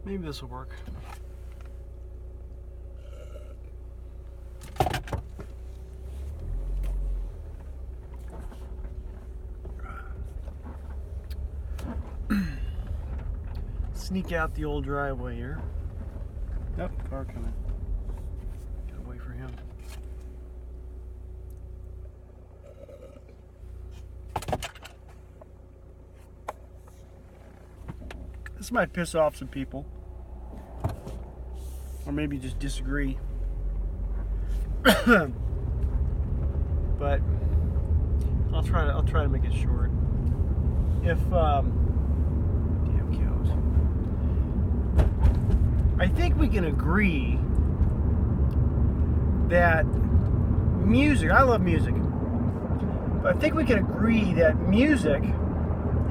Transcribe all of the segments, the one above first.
Maybe this will work. Sneak out the old driveway here. Yep, car coming. Gotta wait for him. This might piss off some people, or maybe just disagree. But I'll try to make it short. If damn cows. I think we can agree that music, I love music, but I think we can agree that music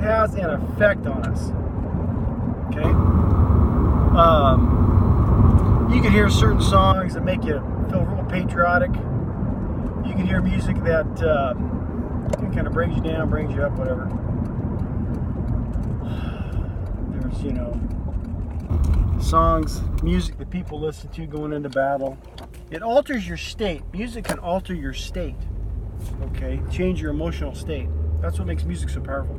has an effect on us. Okay? You can hear certain songs that make you feel real patriotic. You can hear music that kind of brings you down, brings you up, whatever. There's, songs, music that people listen to going into battle. It alters your state. Music can alter your state. Okay? Change your emotional state. That's what makes music so powerful.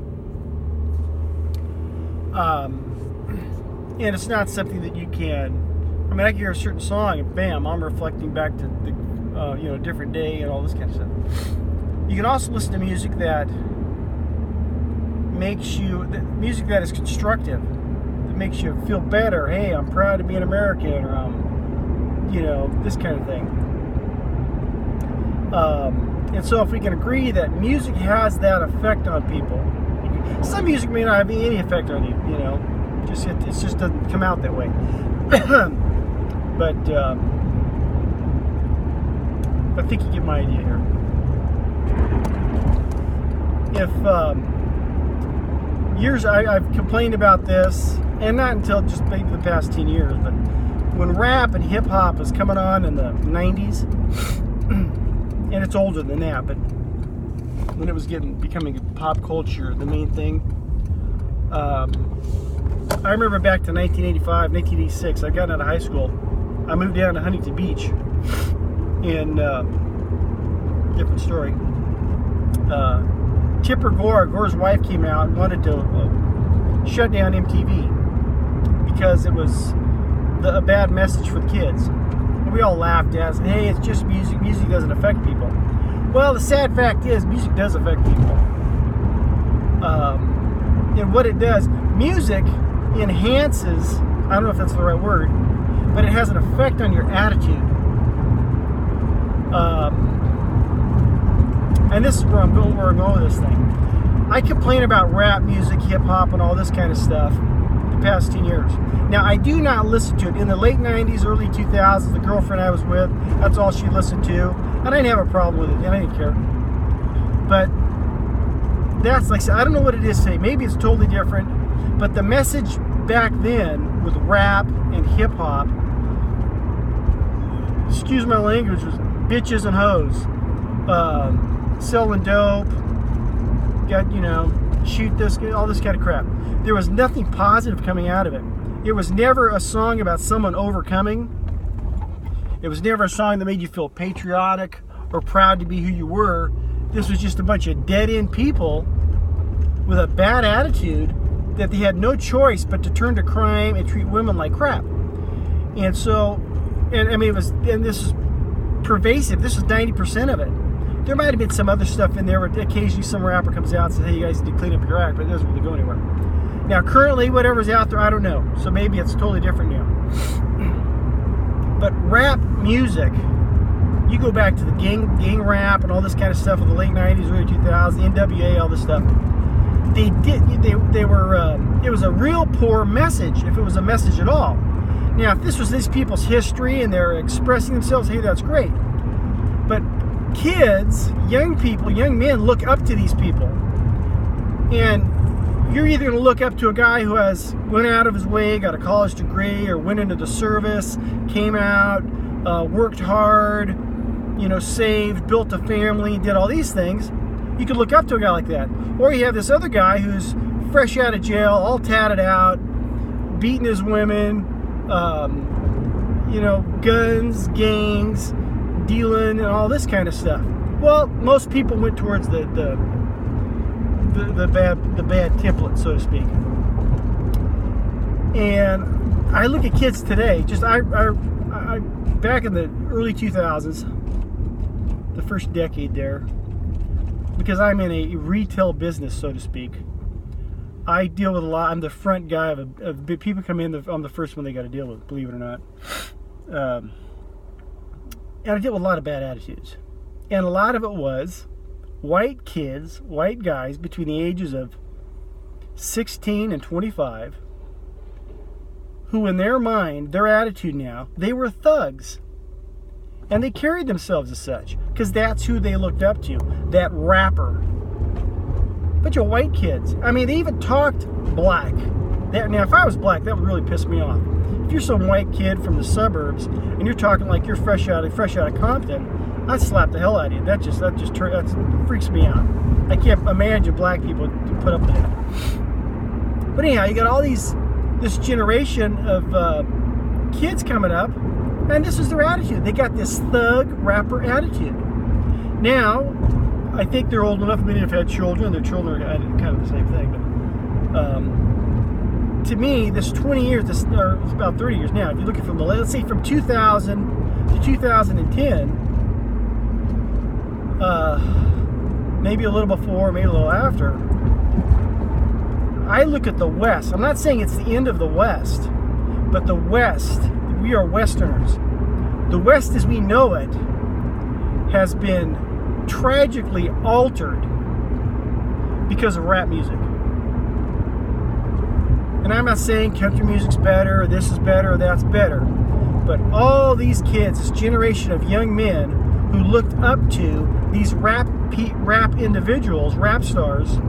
And it's not something that you can. I mean, I can hear a certain song and bam, I'm reflecting back to the different day and all this kind of stuff. You can also listen to music that music that is constructive, that makes you feel better. Hey, I'm proud to be an American, or this kind of thing. And so if we can agree that music has that effect on people, some music may not have any effect on you, it just doesn't come out that way. But I think you get my idea here. If I've complained about this, and not until just maybe the past 10 years, but when rap and hip hop was coming on in the 90s, and it's older than that, but when it was becoming pop culture, the main thing. I remember back to 1985, 1986, I got out of high school. I moved down to Huntington Beach, and different story. Tipper Gore's wife came out and wanted to shut down MTV because it was a bad message for the kids. And we all laughed at it and said, hey, it's just music. Music doesn't affect people. Well, the sad fact is, music does affect people. And what it does, music enhances, I don't know if that's the right word, but it has an effect on your attitude. And this is where I'm going with this thing. I complain about rap music, hip hop, and all this kind of stuff the past 10 years. Now, I do not listen to it. In the late 90s, early 2000s, the girlfriend I was with, that's all she listened to. And I didn't have a problem with it, and I didn't care. But that's, like I said, I don't know what it is today. Maybe it's totally different. But the message back then with rap and hip hop, excuse my language, was bitches and hoes. Selling dope, shoot this, all this kind of crap. There was nothing positive coming out of it. It was never a song about someone overcoming. It was never a song that made you feel patriotic or proud to be who you were. This was just a bunch of dead-end people with a bad attitude that they had no choice but to turn to crime and treat women like crap. And so, and this is pervasive. This is 90% of it. There might have been some other stuff in there, but occasionally some rapper comes out and says, hey, you guys need to clean up your act, but it doesn't really go anywhere. Now, currently, whatever's out there, I don't know. So maybe it's totally different now. But rap music, you go back to the gang rap and all this kind of stuff in the late 90s, early 2000s, NWA, all this stuff. They were, it was a real poor message, if it was a message at all. Now, if this was these people's history and they're expressing themselves, hey, that's great. But kids, young people, young men look up to these people. And you're either going to look up to a guy who went out of his way, got a college degree, or went into the service, came out, worked hard, saved, built a family, did all these things. You could look up to a guy like that. Or you have this other guy who's fresh out of jail, all tatted out, beating his women, guns, gangs, dealing, and all this kind of stuff. Well, most people went towards the bad template, so to speak. And I look at kids today. Just I back in the early 2000s, the first decade there, because I'm in a retail business, so to speak. I deal with a lot. I'm the front guy of people come in. I'm the first one they got to deal with, believe it or not. And I deal with a lot of bad attitudes, and a lot of it was white kids, white guys between the ages of 16 and 25, who in their mind, their attitude now, they were thugs. And they carried themselves as such, because that's who they looked up to, that rapper. Bunch of white kids. I mean, they even talked black. Now, if I was black, that would really piss me off. If you're some white kid from the suburbs, and you're talking like you're fresh out of Compton, I'd slap the hell out of you. That freaks me out. I can't imagine black people to put up with that. But anyhow, you got this generation of kids coming up, and this is their attitude. They got this thug rapper attitude. Now, I think they're old enough. Many have had children. Their children are kind of the same thing. But to me, this 20 years, it's about 30 years now. If you look at let's say from 2000 to 2010, maybe a little before, maybe a little after, I look at the West. I'm not saying it's the end of the West, but the West, we are Westerners. The West as we know it has been tragically altered because of rap music. And I'm not saying country music's better, or this is better, or that's better. But all these kids, this generation of young men who looked up to these rap individuals, rap stars,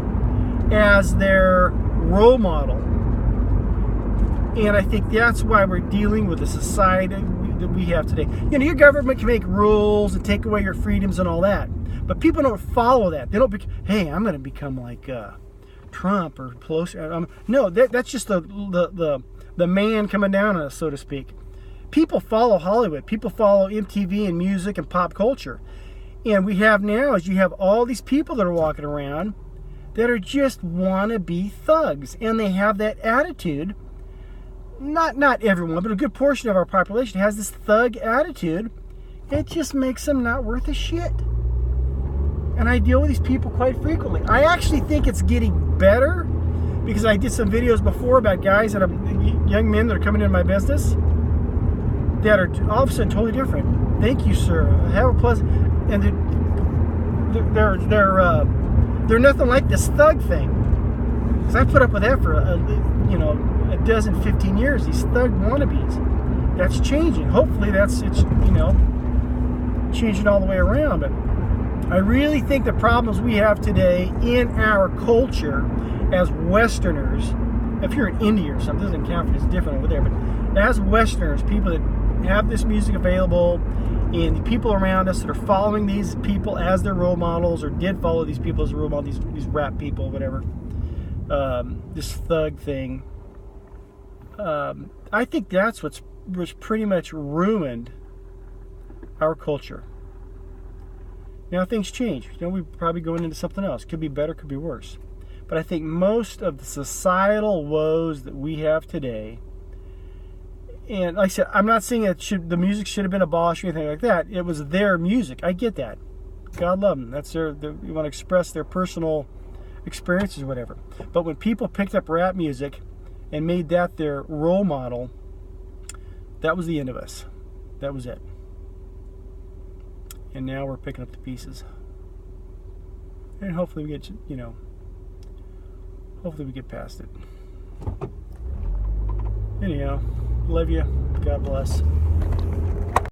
as their role model. And I think that's why we're dealing with the society that we have today. Your government can make rules and take away your freedoms and all that, but people don't follow that. They don't. Hey, I'm going to become like Trump or Pelosi. No, that's just the man coming down on us, so to speak. People follow Hollywood. People follow MTV and music and pop culture. And we have now is you have all these people that are walking around that are just wannabe thugs, and they have that attitude. Not everyone, but a good portion of our population has this thug attitude. It just makes them not worth a shit. And I deal with these people quite frequently. I actually think it's getting better, because I did some videos before about guys that are young men that are coming into my business that are all of a sudden totally different. Thank you, sir. Have a pleasant. And they're nothing like this thug thing. Because I put up with that for a dozen, 15 years. These thug wannabes. That's changing. Hopefully, it's changing all the way around. But I really think the problems we have today in our culture as Westerners, if you're in India or something, it doesn't count, it's different over there, but as Westerners, people that have this music available, and the people around us that are following these people as their role models, or did follow these people as role models, these rap people, whatever, this thug thing, I think that's what's pretty much ruined our culture. Now things change. We're probably going into something else. Could be better, could be worse. But I think most of the societal woes that we have today, and like I said, I'm not saying that the music should have been abolished or anything like that. It was their music. I get that. God love them. That's you want to express their personal experiences or whatever. But when people picked up rap music and made that their role model, that was the end of us. That was it. And now we're picking up the pieces. And hopefully we get, hopefully we get past it. Anyhow, love you. God bless.